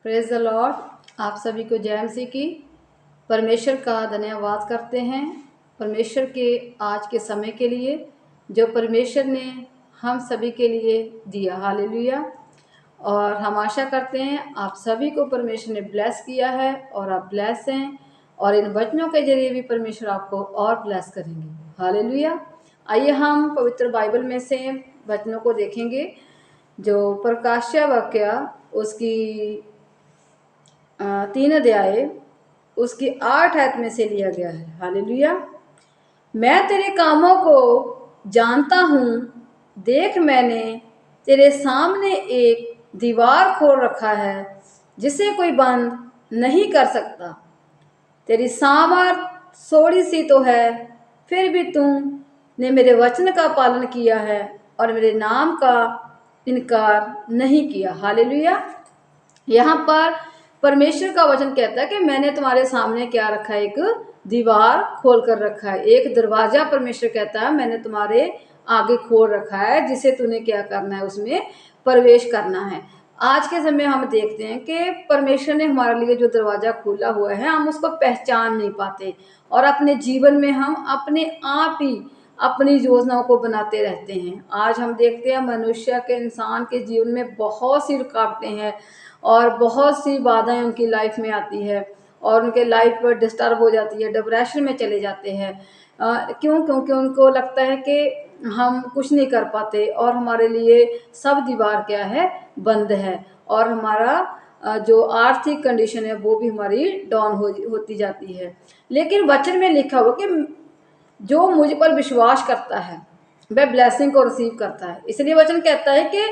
Praise the Lord. आप सभी को जय मसीह की। परमेश्वर का धन्यवाद करते हैं परमेश्वर के आज के समय के लिए जो परमेश्वर ने हम सभी के लिए दिया। हालेलुया। और हम आशा करते हैं आप सभी को परमेश्वर ने ब्लेस किया है और आप ब्लेस हैं और इन वचनों के जरिए भी परमेश्वर आपको और ब्लेस करेंगे। हालेलुया। आइए हम पवित्र बाइबल में से वचनों को देखेंगे। जो प्रकाशित वाक्य उसकी 3 अध्याय उसकी 8 आयत में से लिया गया है। हालेलुया। मैं तेरे कामों को जानता हूँ, देख मैंने तेरे सामने एक दीवार खोल रखा है जिसे कोई बंद नहीं कर सकता। तेरी सामर्थ थोड़ी सी तो है, फिर भी तुमने मेरे वचन का पालन किया है और मेरे नाम का इनकार नहीं किया। हालेलुया। यहाँ पर परमेश्वर का वचन कहता है कि मैंने तुम्हारे सामने क्या रखा है, एक दीवार खोल कर रखा है, एक दरवाजा। परमेश्वर कहता है मैंने तुम्हारे आगे खोल रखा है जिसे तूने क्या करना है, उसमें प्रवेश करना है। आज के समय हम देखते हैं कि परमेश्वर ने हमारे लिए जो दरवाजा खोला हुआ है हम उसको पहचान नहीं पाते और अपने जीवन में हम अपने आप ही अपनी योजनाओं को बनाते रहते हैं। आज हम देखते हैं मनुष्य के इंसान के जीवन में बहुत सी रुकावटें हैं और बहुत सी बाधाएं उनकी लाइफ में आती है और उनके लाइफ पर डिस्टर्ब हो जाती है, डिप्रेशन में चले जाते हैं। क्यों? क्योंकि उनको लगता है कि हम कुछ नहीं कर पाते और हमारे लिए सब दीवार क्या है, बंद है और हमारा जो आर्थिक कंडीशन है वो भी हमारी डाउन होती जाती है। लेकिन वचन में लिखा हुआ कि जो मुझ पर विश्वास करता है वह ब्लेसिंग को रिसीव करता है। इसलिए वचन कहता है कि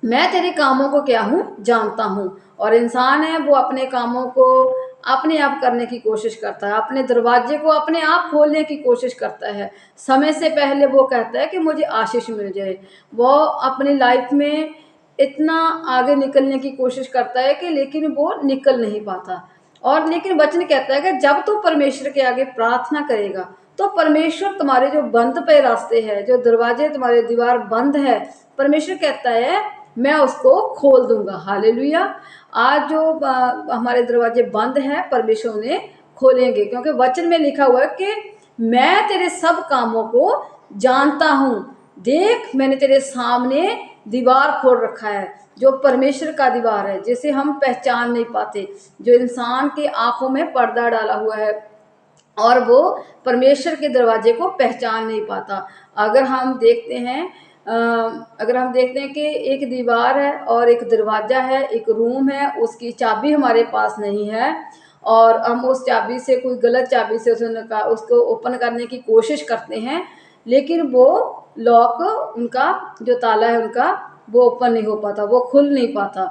मैं तेरे कामों को क्या हूँ, जानता हूँ। और इंसान है वो अपने कामों को अपने आप करने की कोशिश करता है, अपने दरवाजे को अपने आप खोलने की कोशिश करता है। समय से पहले वो कहता है कि मुझे आशीष मिल जाए। वो अपनी लाइफ में इतना आगे निकलने की कोशिश करता है कि लेकिन वो निकल नहीं पाता। और लेकिन वचन कहता है कि जब तू परमेश्वर के आगे प्रार्थना करेगा तो परमेश्वर तुम्हारे जो बंद पे रास्ते हैं, जो दरवाजे तुम्हारे दीवार बंद है, परमेश्वर कहता है मैं उसको खोल दूंगा। हालेलुया। आज जो हमारे दरवाजे बंद हैं परमेश्वर उन्हें खोलेंगे, क्योंकि वचन में लिखा हुआ है कि मैं तेरे सब कामों को जानता हूँ, देख मैंने तेरे सामने दीवार खोल रखा है। जो परमेश्वर का दीवार है जिसे हम पहचान नहीं पाते, जो इंसान की आंखों में पर्दा डाला हुआ है और वो परमेश्वर के दरवाजे को पहचान नहीं पाता। अगर हम देखते हैं कि एक दीवार है और एक दरवाजा है, एक रूम है, उसकी चाबी हमारे पास नहीं है और हम उस चाबी से, कोई गलत चाबी से उसको ओपन करने की कोशिश करते हैं, लेकिन वो लॉक, उनका जो ताला है उनका, वो ओपन नहीं हो पाता, वो खुल नहीं पाता।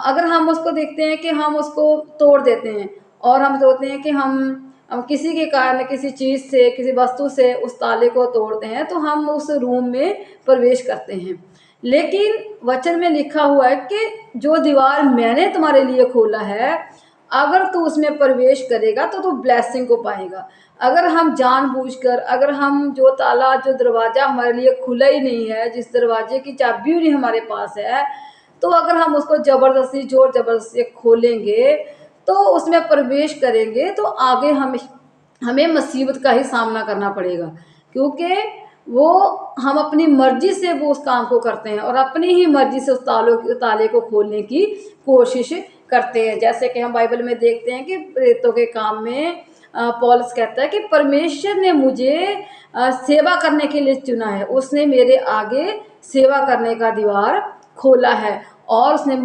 अगर हम उसको देखते हैं कि हम उसको तोड़ देते हैं और हम सोचते हैं कि हम किसी के कारण, किसी चीज़ से, किसी वस्तु से उस ताले को तोड़ते हैं तो हम उस रूम में प्रवेश करते हैं। लेकिन वचन में लिखा हुआ है कि जो दीवार मैंने तुम्हारे लिए खोला है, अगर तू उसमें प्रवेश करेगा तो तू ब्लेसिंग को पाएगा। अगर हम जानबूझकर, अगर हम जो ताला, जो दरवाज़ा हमारे लिए खुला ही नहीं है, जिस दरवाजे की चाबी नहीं हमारे पास है, तो अगर हम उसको ज़बरदस्ती, जोर ज़बरदस्ती खोलेंगे तो उसमें प्रवेश करेंगे तो आगे हमें मुसीबत का ही सामना करना पड़ेगा, क्योंकि वो हम अपनी मर्जी से वो उस काम को करते हैं और अपनी ही मर्जी से उस ताले को खोलने की कोशिश करते हैं। जैसे कि हम बाइबल में देखते हैं कि प्रेरितों के काम में पौलुस कहता है कि परमेश्वर ने मुझे सेवा करने के लिए चुना है, उसने मेरे आगे सेवा करने का द्वार खोला है और उसने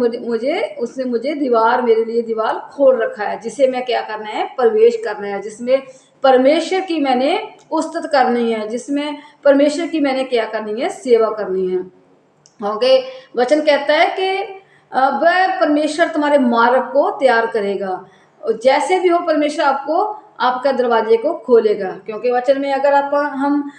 मुझे दीवार, मेरे लिए दीवार खोल रखा है जिसे मैं क्या करना है, प्रवेश करना है, जिसमें परमेश्वर की मैंने उस्तत करनी है, जिसमें परमेश्वर की मैंने क्या करनी है, सेवा करनी है। ओके। वचन कहता है कि वह परमेश्वर तुम्हारे मार्ग को तैयार करेगा, जैसे भी हो परमेश्वर आपको, आपका दरवाजे को खोलेगा। क्योंकि वचन में अगर हम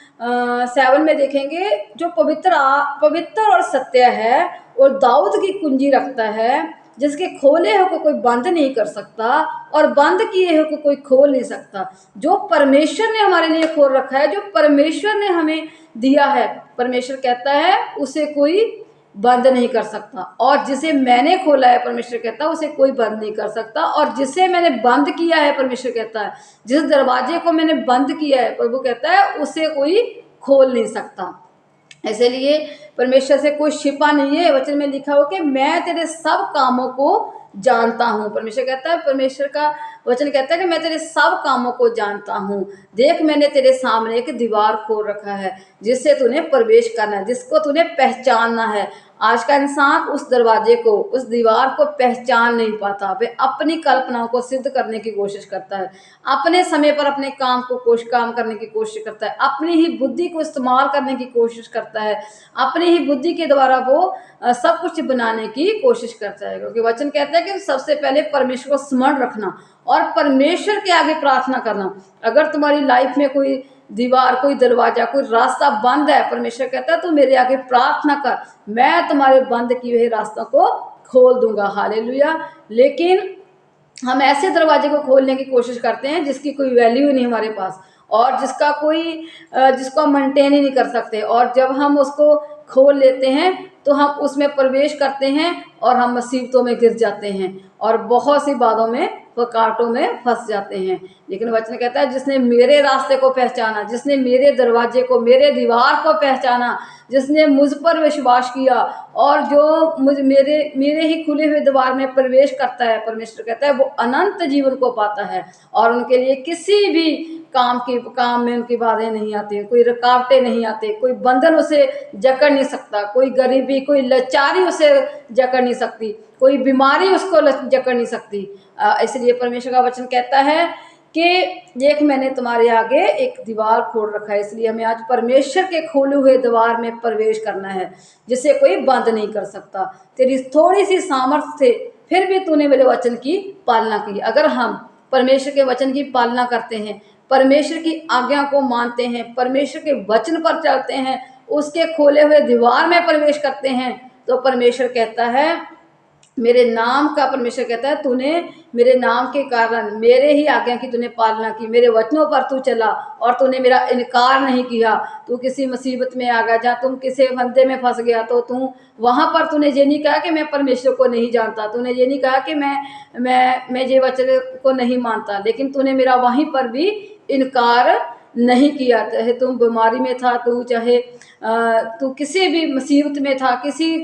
7 में देखेंगे, जो पवित्र और सत्य है और दाऊद की कुंजी रखता है, जिसके खोले हो को कोई बंद नहीं कर सकता और बंद किए हो को कोई खोल नहीं सकता। जो परमेश्वर ने हमारे लिए खोल रखा है, जो परमेश्वर ने हमें दिया है, परमेश्वर कहता है उसे कोई बंद नहीं कर सकता, और जिसे मैंने खोला है परमेश्वर कहता है उसे कोई बंद नहीं कर सकता, और जिसे मैंने बंद किया है परमेश्वर कहता है, जिस दरवाजे को मैंने बंद किया है प्रभु कहता है उसे कोई खोल नहीं सकता। इसलिए परमेश्वर से कोई छिपा नहीं है। वचन में लिखा हो कि मैं तेरे सब कामों को जानता हूँ। परमेश्वर कहता है, परमेश्वर का वचन कहता है कि मैं तेरे सब कामों को जानता हूँ। देख मैंने तेरे सामने एक दीवार खोल रखा है जिससे तूने प्रवेश करना है, जिसको तूने पहचानना है। आज का इंसान उस दरवाजे को, उस दीवार को पहचान नहीं पाता। वे अपनी कल्पनाओं को सिद्ध करने की कोशिश करता है, अपने समय पर अपने काम करने की कोशिश करता है, अपनी ही बुद्धि को इस्तेमाल करने की कोशिश करता है, अपनी ही बुद्धि के द्वारा वो सब कुछ बनाने की कोशिश करता है। क्योंकि वचन कहता है कि सबसे पहले परमेश्वर को स्मरण रखना और परमेश्वर के आगे प्रार्थना करना। अगर तुम्हारी लाइफ में कोई दीवार, कोई दरवाजा, कोई रास्ता बंद है, परमेश्वर कहता है तू मेरे आगे प्रार्थना कर, मैं तुम्हारे बंद किए हुए रास्तों को खोल दूंगा। हालेलुया। लेकिन हम ऐसे दरवाजे को खोलने की कोशिश करते हैं जिसकी कोई वैल्यू नहीं हमारे पास, और जिसको हम मेंटेन ही नहीं कर सकते, और जब हम उसको खोल लेते हैं तो हम उसमें प्रवेश करते हैं और हम मुसीबतों में गिर जाते हैं और बहुत सी बातों में, कांटों में फंस जाते हैं। लेकिन वचन कहता है जिसने मेरे रास्ते को पहचाना, जिसने मेरे दरवाजे को, मेरे दीवार को पहचाना, जिसने मुझ पर विश्वास किया और जो मेरे ही खुले हुए द्वार में प्रवेश करता है, परमेश्वर कहता है वो अनंत जीवन को पाता है, और उनके लिए किसी भी काम में उनकी बाधाएं नहीं आती, कोई रुकावटें नहीं आती, कोई बंधन उसे जकड़ नहीं सकता, कोई गरीबी, कोई लाचारी उसे जकड़ नहीं सकती, कोई बीमारी उसको जकड़ नहीं सकती। इसलिए परमेश्वर का वचन कहता है कि देख मैंने तुम्हारे आगे एक दीवार खोल रखा है। इसलिए हमें आज परमेश्वर के खोले हुए द्वार में प्रवेश करना है जिसे कोई बंद नहीं कर सकता। तेरी थोड़ी सी सामर्थ्य थे फिर भी तूने मेरे वचन की पालना की। अगर हम परमेश्वर के वचन की पालना करते हैं, परमेश्वर की आज्ञा को मानते हैं, परमेश्वर के वचन पर चलते हैं, उसके खोले हुए दीवार में प्रवेश करते हैं, तो परमेश्वर कहता है मेरे नाम का, परमेश्वर कहता है तूने मेरे नाम के कारण मेरे ही आज्ञा की तूने पालना की, मेरे वचनों पर तू चला और तूने मेरा इनकार नहीं किया। तू किसी मुसीबत में आ गया, जहाँ तुम किसी फंदे में फंस गया, तो तू वहाँ पर तूने ये नहीं कहा कि मैं परमेश्वर को नहीं जानता, तूने ये नहीं कहा कि मैं ये वचन को नहीं मानता, लेकिन तूने मेरा वहीं पर भी इनकार नहीं किया। चाहे तुम बीमारी में था, तू किसी भी मुसीबत में था, किसी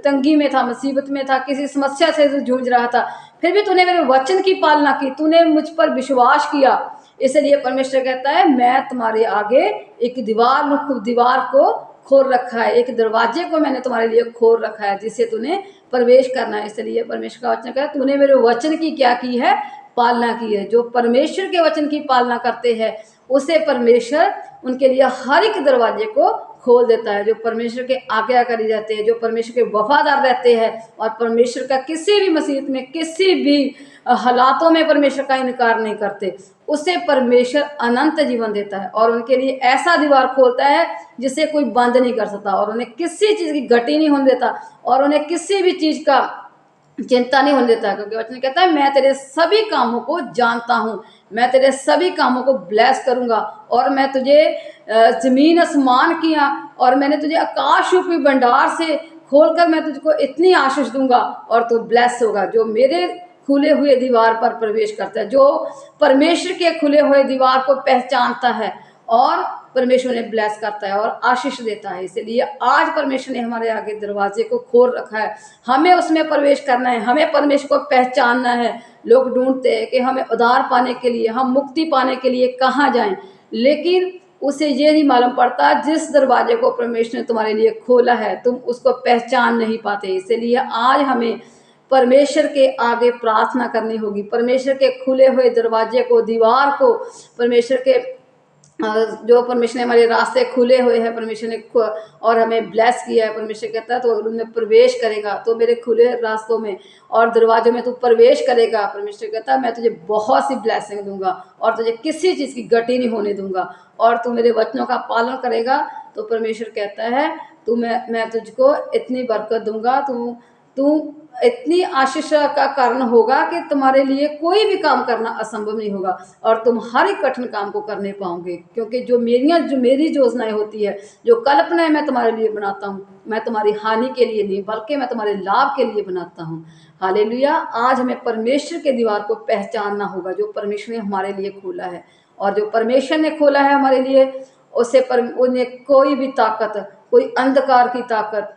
तंगी में था, मुसीबत में था, किसी समस्या से जूझ रहा था, फिर भी तूने मेरे वचन की पालना की, तूने मुझ पर विश्वास किया। इसलिए परमेश्वर कहता है मैं तुम्हारे आगे एक दीवार को खोल रखा है, एक दरवाजे को मैंने तुम्हारे लिए खोल रखा है जिससे तूने प्रवेश करना है। इसलिए परमेश्वर का वचन कहता है तूने मेरे वचन की क्या की है, पालना की है। जो परमेश्वर के वचन की पालना करते हैं उसे परमेश्वर उनके लिए हर एक दरवाजे को खोल देता है। जो परमेश्वर के आज्ञाकारी रहते हैं, जो परमेश्वर के वफादार रहते हैं और परमेश्वर का किसी भी मुसीबत में, किसी भी हालातों में परमेश्वर का इनकार नहीं करते, उसे परमेश्वर अनंत जीवन देता है और उनके लिए ऐसा दीवार खोलता है जिसे कोई बंद नहीं कर सकता, और उन्हें किसी चीज़ की घटी नहीं होने देता, और उन्हें किसी भी चीज़ का चिंता नहीं होने देता। क्योंकि वचन कहता है मैं तेरे सभी कामों को जानता हूँ, मैं तेरे सभी कामों को ब्लेस करूंगा, और मैं तुझे जमीन आसमान किया और मैंने तुझे आकाश रूपी भंडार से खोलकर मैं तुझको इतनी आशीष दूंगा और तू ब्लेस होगा। जो मेरे खुले हुए दीवार पर प्रवेश करता है, जो परमेश्वर के खुले हुए दीवार को पहचानता है, और परमेश्वर ने ब्लेस करता है और आशीष देता है। इसलिए आज परमेश्वर ने हमारे आगे दरवाजे को खोल रखा है, हमें उसमें प्रवेश करना है, हमें परमेश्वर को पहचानना है। लोग ढूंढते हैं कि हमें उद्धार पाने के लिए, हम मुक्ति पाने के लिए कहाँ जाएं, लेकिन उसे ये नहीं मालूम पड़ता जिस दरवाजे को परमेश्वर ने तुम्हारे लिए खोला है तुम उसको पहचान नहीं पाते। इसलिए आज हमें परमेश्वर के आगे प्रार्थना करनी होगी, परमेश्वर के खुले हुए दरवाजे को, दीवार को, परमेश्वर के जो परमेश्वर ने हमारे रास्ते खुले हुए हैं, परमेश्वर ने और हमें ब्लेस किया है। परमेश्वर कहता है तो उनमें प्रवेश करेगा तो मेरे खुले रास्तों में और दरवाजों में तू प्रवेश करेगा, परमेश्वर कहता है मैं तुझे बहुत सी ब्लेसिंग दूंगा और तुझे किसी चीज़ की घटी नहीं होने दूंगा, और तू मेरे वचनों का पालन करेगा तो परमेश्वर कहता है मैं तुझको इतनी बरकत दूंगा, तू इतनी आशीष का कारण होगा कि तुम्हारे लिए कोई भी काम करना असंभव नहीं होगा और तुम हर एक कठिन काम को करने पाओगे, क्योंकि जो मेरी योजनाएं होती है, जो कल्पनाएं मैं तुम्हारे लिए बनाता हूँ, मैं तुम्हारी हानि के लिए नहीं बल्कि मैं तुम्हारे लाभ के लिए बनाता हूँ। हालेलुया। आज हमें परमेश्वर के द्वार को पहचानना होगा जो परमेश्वर ने हमारे लिए खोला है, और जो परमेश्वर ने खोला है हमारे लिए उन्हें कोई भी ताकत, कोई अंधकार की ताकत,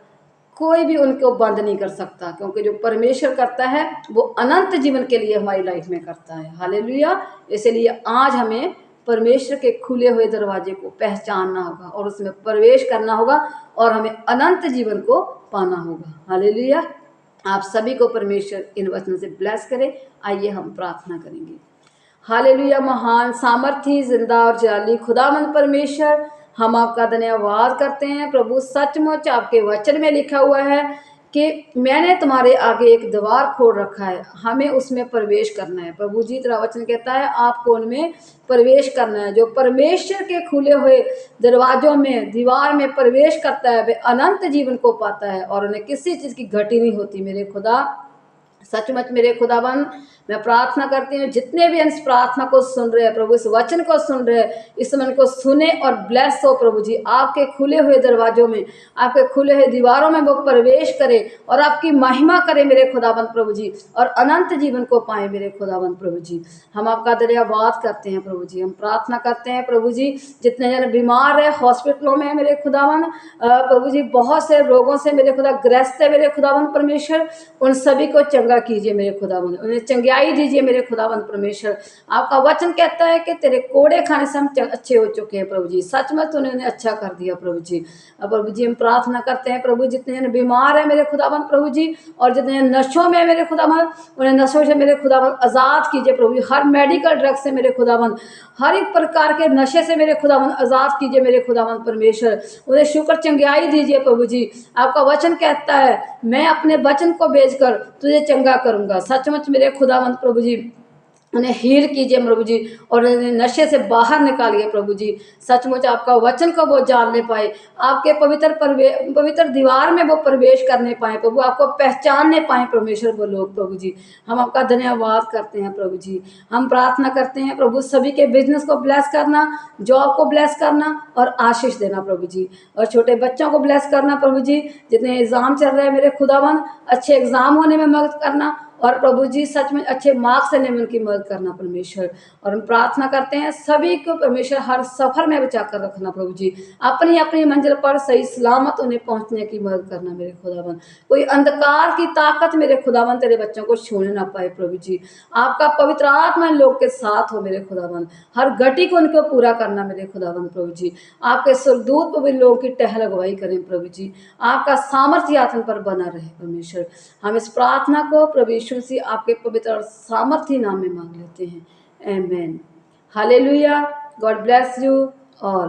कोई भी उनको बंद नहीं कर सकता, क्योंकि जो परमेश्वर करता है वो अनंत जीवन के लिए हमारी लाइफ में करता है। हालेलुया। इसलिए आज हमें परमेश्वर के खुले हुए दरवाजे को पहचानना होगा और उसमें प्रवेश करना होगा और हमें अनंत जीवन को पाना होगा। हालेलुया। आप सभी को परमेश्वर इन वचनों से ब्लेस करे। आइए हम प्रार्थना करेंगे। हालेलुया। महान, सामर्थी, जिंदा और जाली खुदावंद परमेश्वर, हम आपका धन्यवाद करते हैं प्रभु। सचमुच आपके वचन में लिखा हुआ है कि मैंने तुम्हारे आगे एक द्वार खोल रखा है, हमें उसमें प्रवेश करना है। प्रभु जी, तेरा वचन कहता है आपको उनमें प्रवेश करना है। जो परमेश्वर के खुले हुए दरवाजों में, दीवार में प्रवेश करता है, वे अनंत जीवन को पाता है और उन्हें किसी चीज़ की घटी नहीं होती। मेरे खुदा, सचमुच मेरे खुदाबंद, मैं प्रार्थना करती हूँ जितने भी इस प्रार्थना को सुन रहे हैं प्रभु, इस वचन को सुन रहे हैं, इस मन को सुने और ब्लेस हो प्रभु जी। आपके खुले हुए दरवाजों में, आपके खुले हुए दीवारों में वो प्रवेश करे और आपकी महिमा करे मेरे खुदाबंद प्रभु जी, और अनंत जीवन को पाए मेरे खुदाबंद प्रभु जी। हम आपका धन्यवाद करते हैं प्रभु जी। हम प्रार्थना करते हैं प्रभु जी, जितने जन बीमार है हॉस्पिटलों में मेरे खुदाबंद प्रभु जी, बहुत से रोगों से मेरे खुदा ग्रस्त है मेरे खुदाबंद परमेश्वर, उन सभी को चंगा कीजिए मेरे खुदाबंद, उन्हें चंगाई दीजिए मेरे खुदाबंद परमेश्वर। आपका वचन कहता है कि तेरे कोड़े खाने से हम अच्छे हो चुके हैं प्रभु जी। सचमुच तूने उन्हें अच्छा कर दिया प्रभु जी। अब प्रभु जी हम प्रार्थना करते हैं प्रभु, जितने जन बीमार है मेरे खुदाबंद प्रभु जी, और जितने जन नशों में मेरे खुदाबंद, उन्हें नशों से मेरे खुदाबंद आज़ाद कीजिए प्रभु जी। हर मेडिकल ड्रग से मेरे खुदाबंद, हर एक प्रकार के नशे से मेरे खुदाबंद आज़ाद कीजिए मेरे खुदाबंद परमेश्वर। उन्हें शुक्र चंगाई दीजिए प्रभु जी। आपका वचन कहता है मैं अपने वचन को भेजकर तुझे चंगा करूंगा। सचमुच मेरे खुदावंत प्रभु जी, उन्हें हील कीजिए प्रभु जी और उन्हें नशे से बाहर निकालिए प्रभु जी। सचमुच आपका वचन को वो जानने पाए, आपके पवित्र दीवार में वो प्रवेश करने पाए प्रभु, आपको पहचानने पाए परमेश्वर वो लोग प्रभु जी। हम आपका धन्यवाद करते हैं प्रभु जी। हम प्रार्थना करते हैं प्रभु सभी के बिजनेस को ब्लेस करना, जॉब को ब्लेस करना और आशीष देना प्रभु जी, और छोटे बच्चों को ब्लेस करना प्रभु जी। जितने एग्जाम चल रहे हैं मेरे खुदावन, अच्छे एग्जाम होने में मदद करना, और प्रभु जी सच में अच्छे मार्क्स लेने में उनकी मदद करना परमेश्वर। और हम प्रार्थना करते हैं सभी को परमेश्वर हर सफर में बचा कर रखना प्रभु जी, अपनी अपनी मंजिल पर सही सलामत उन्हें पहुंचने की मदद करना मेरे खुदावन। कोई अंधकार की ताकत मेरे खुदावन तेरे बच्चों को छूने ना पाए प्रभु जी। आपका पवित्र आत्मा इन लोग के साथ हो मेरे खुदावन, हर घटी को उनको पूरा करना मेरे खुदावन प्रभु जी। आपके स्वर्गदूत पर भी लोगों की टहल अगुवाई करें प्रभु जी, आपका सामर्थ्य आत्मा पर बना रहे परमेश्वर। हम इस प्रार्थना को प्रभु यीशु मसीह आपके पवित्र और सामर्थ्य नाम में मांग लेते हैं, आमीन। Hallelujah. God bless you all.